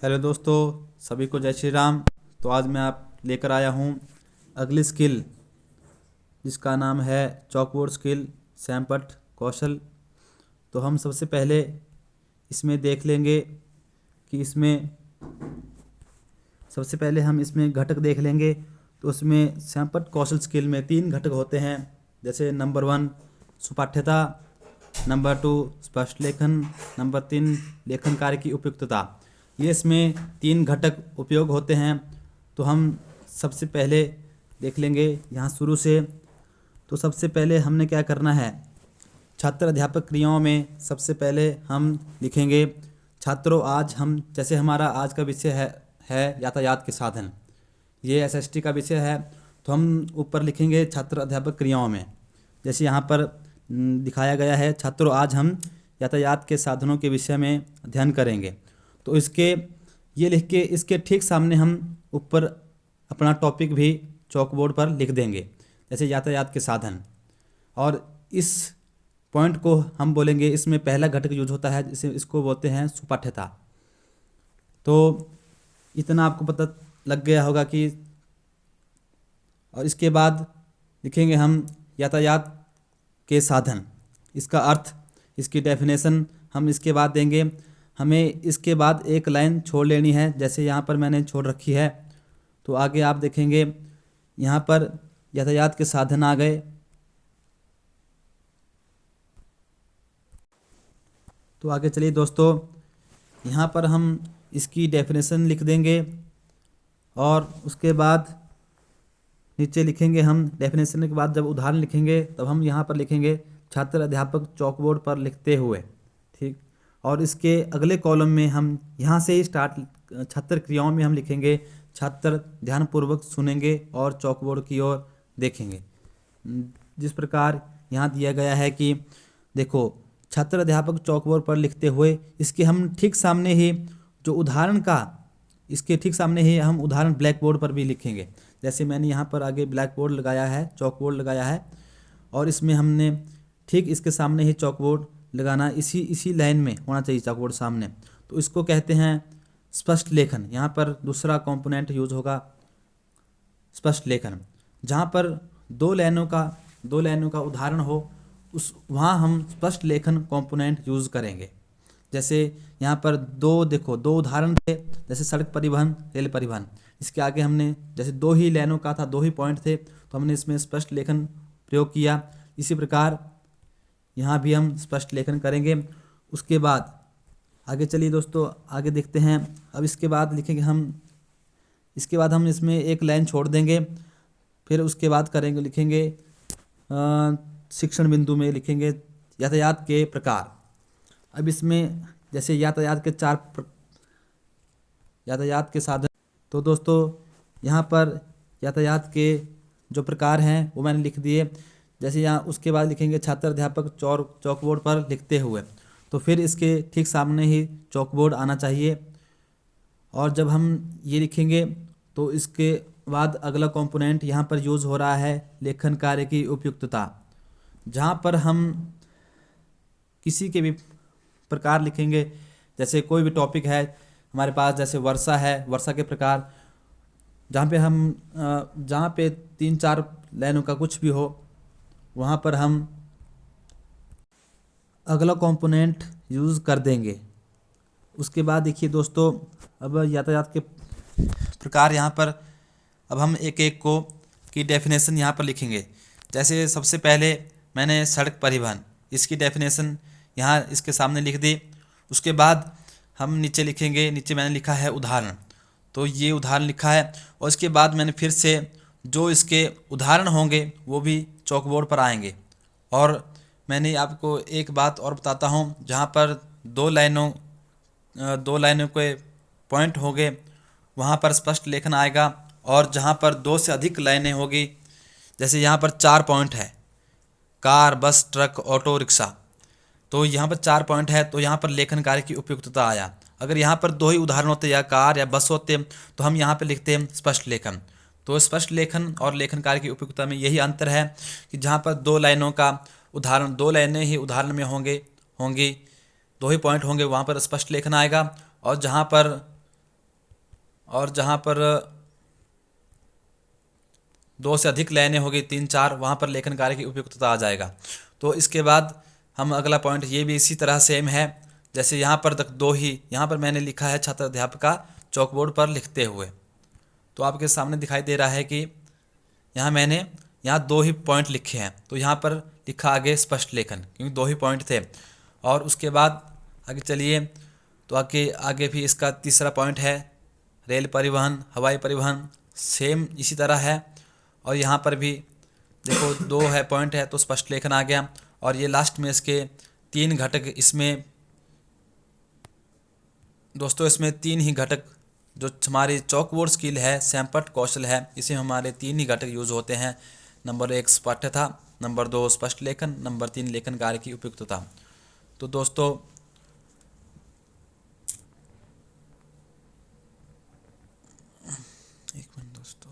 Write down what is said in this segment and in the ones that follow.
Hello दोस्तों, सभी को जय श्री राम। तो आज मैं आप लेकर आया हूँ अगली स्किल जिसका नाम है चॉकबोर्ड स्किल सैमपट कौशल। तो हम सबसे पहले इसमें देख लेंगे कि इसमें सबसे पहले हम इसमें घटक देख लेंगे। तो उसमें सैमपट कौशल स्किल में 3 घटक होते हैं, जैसे नंबर 1 सुपाठ्यता, नंबर 2 स्पष्ट लेखन, नंबर 3 लेखन कार्य की उपयुक्तता। ये इसमें 3 घटक उपयोग होते हैं। तो हम सबसे पहले देख लेंगे यहाँ शुरू से। तो सबसे पहले हमने क्या करना है, छात्र अध्यापक क्रियाओं में सबसे पहले हम लिखेंगे छात्रों आज हम, जैसे हमारा आज का विषय है यातायात के साधन, ये एसएसटी का विषय है। तो हम ऊपर लिखेंगे छात्र अध्यापक क्रियाओं में, जैसे यहाँ पर दिखाया गया है छात्रों आज हम यातायात के साधनों के विषय में अध्ययन करेंगे। तो इसके ये लिख के इसके ठीक सामने हम ऊपर अपना टॉपिक भी चॉकबोर्ड पर लिख देंगे, जैसे यातायात के साधन। और इस पॉइंट को हम बोलेंगे, इसमें पहला घटक यूज होता है, जिसे इसको बोलते हैं सुपाठ्यता। तो इतना आपको पता लग गया होगा कि, और इसके बाद लिखेंगे हम यातायात के साधन, इसका अर्थ, इसकी डेफिनेशन हम इसके बाद देंगे। हमें इसके बाद एक लाइन छोड़ लेनी है, जैसे यहाँ पर मैंने छोड़ रखी है। तो आगे आप देखेंगे यहाँ पर यातायात के साधन आ गए। तो आगे चलिए दोस्तों, यहाँ पर हम इसकी डेफिनेशन लिख देंगे और उसके बाद नीचे लिखेंगे हम डेफिनेशन के बाद जब उदाहरण लिखेंगे तब हम यहाँ पर लिखेंगे छात्र अध्यापक चॉकबोर्ड पर लिखते हुए, ठीक। और इसके अगले कॉलम में हम यहाँ से ही स्टार्ट, छात्र क्रियाओं में हम लिखेंगे छात्र ध्यानपूर्वक सुनेंगे और चॉकबोर्ड की ओर देखेंगे। जिस प्रकार यहाँ दिया गया है कि देखो छात्र अध्यापक चॉकबोर्ड पर लिखते हुए, इसके हम ठीक सामने ही जो उदाहरण का, इसके ठीक सामने ही हम उदाहरण ब्लैक बोर्ड पर भी लिखेंगे। जैसे मैंने यहाँ पर आगे ब्लैक बोर्ड लगाया है, चॉकबोर्ड लगाया है, और इसमें हमने ठीक इसके सामने ही चॉकबोर्ड लगाना, इसी लाइन में होना चाहिए चॉकबोर्ड सामने। तो इसको कहते हैं स्पष्ट लेखन। यहाँ पर दूसरा कंपोनेंट यूज होगा स्पष्ट लेखन, जहाँ पर दो लाइनों का उदाहरण हो, उस वहाँ हम स्पष्ट लेखन कंपोनेंट यूज करेंगे। जैसे यहाँ पर दो उदाहरण थे, जैसे सड़क परिवहन, रेल परिवहन। इसके आगे हमने जैसे 2 ही लाइनों का था, 2 ही पॉइंट थे, तो हमने इसमें स्पष्ट लेखन प्रयोग किया। इसी प्रकार यहाँ भी हम स्पष्ट लेखन करेंगे। उसके बाद आगे चलिए दोस्तों, आगे देखते हैं। अब इसके बाद लिखेंगे इसके बाद हम इसमें एक लाइन छोड़ देंगे, फिर उसके बाद लिखेंगे शिक्षण बिंदु में लिखेंगे यातायात के प्रकार। अब इसमें जैसे यातायात के साधन, तो दोस्तों यहाँ पर यातायात के जो प्रकार हैं वो मैंने लिख दिए। जैसे यहाँ उसके बाद लिखेंगे छात्र अध्यापक चॉकबोर्ड पर लिखते हुए, तो फिर इसके ठीक सामने ही चॉकबोर्ड आना चाहिए। और जब हम ये लिखेंगे तो इसके बाद अगला कंपोनेंट यहाँ पर यूज़ हो रहा है लेखन कार्य की उपयुक्तता, जहाँ पर हम किसी के भी प्रकार लिखेंगे। जैसे कोई भी टॉपिक है हमारे पास, जैसे वर्षा है, वर्षा के प्रकार, जहाँ पे 3-4 लाइनों का कुछ भी हो, वहाँ पर हम अगला कंपोनेंट यूज़ कर देंगे। उसके बाद देखिए दोस्तों, अब यातायात के प्रकार यहाँ पर अब हम एक एक को की डेफिनेशन यहाँ पर लिखेंगे। जैसे सबसे पहले मैंने सड़क परिवहन, इसकी डेफिनेशन यहाँ इसके सामने लिख दी। उसके बाद हम नीचे लिखेंगे, नीचे मैंने लिखा है उदाहरण, तो ये उदाहरण लिखा है। और इसके बाद मैंने फिर से जो इसके उदाहरण होंगे वो भी चॉकबोर्ड पर आएंगे। और मैंने आपको एक बात और बताता हूँ, जहाँ पर 2 लाइनों के पॉइंट होंगे वहाँ पर स्पष्ट लेखन आएगा। और जहाँ पर 2 से अधिक लाइनें होगी, जैसे यहाँ पर 4 पॉइंट है, कार, बस, ट्रक, ऑटो, रिक्शा, तो यहाँ पर 4 पॉइंट है, तो यहाँ पर लेखन कार्य की उपयुक्तता आया। अगर यहाँ पर 2 ही उदाहरण होते, या कार या बस होते, तो हम यहाँ पे लिखते हैं स्पष्ट लेखन। तो स्पष्ट लेखन और लेखन कार्य की उपयुक्तता में यही अंतर है कि जहाँ पर 2 लाइनों का उदाहरण, 2 लाइनें ही उदाहरण में होंगी, 2 ही पॉइंट होंगे, वहाँ पर स्पष्ट लेखन आएगा। और जहाँ पर और जहाँ पर 2 से अधिक लाइनें होगी, 3 4, वहाँ पर लेखन कार्य की उपयुक्तता आ जाएगा। तो इसके बाद हम अगला पॉइंट, ये भी इसी तरह सेम है, जैसे यहाँ पर तक 2 ही, यहाँ पर मैंने लिखा है छात्र अध्यापका चॉकबोर्ड पर लिखते हुए। तो आपके सामने दिखाई दे रहा है कि यहाँ मैंने 2 ही पॉइंट लिखे हैं, तो यहाँ पर लिखा आगे स्पष्ट लेखन, क्योंकि 2 ही पॉइंट थे। और उसके बाद आगे चलिए, तो आगे आगे भी इसका तीसरा पॉइंट है रेल परिवहन, हवाई परिवहन, सेम इसी तरह है। और यहाँ पर भी देखो 2 है पॉइंट है, तो स्पष्ट लेखन आ गया। और ये लास्ट में इसके 3 घटक, इसमें दोस्तों इसमें 3 ही घटक, जो हमारी चॉकबोर्ड स्किल है, सैंपट कौशल है, इसे हमारे 3 ही घटक यूज होते हैं। नंबर 1 पाठ्यता, नंबर 2 स्पष्ट लेखन, नंबर 3 लेखन कार्य की उपयुक्तता। तो दोस्तों एक मिनट दोस्तों,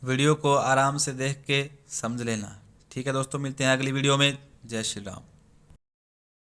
वीडियो को आराम से देख के समझ लेना। ठीक है दोस्तों, मिलते हैं अगली वीडियो में। जय श्री राम।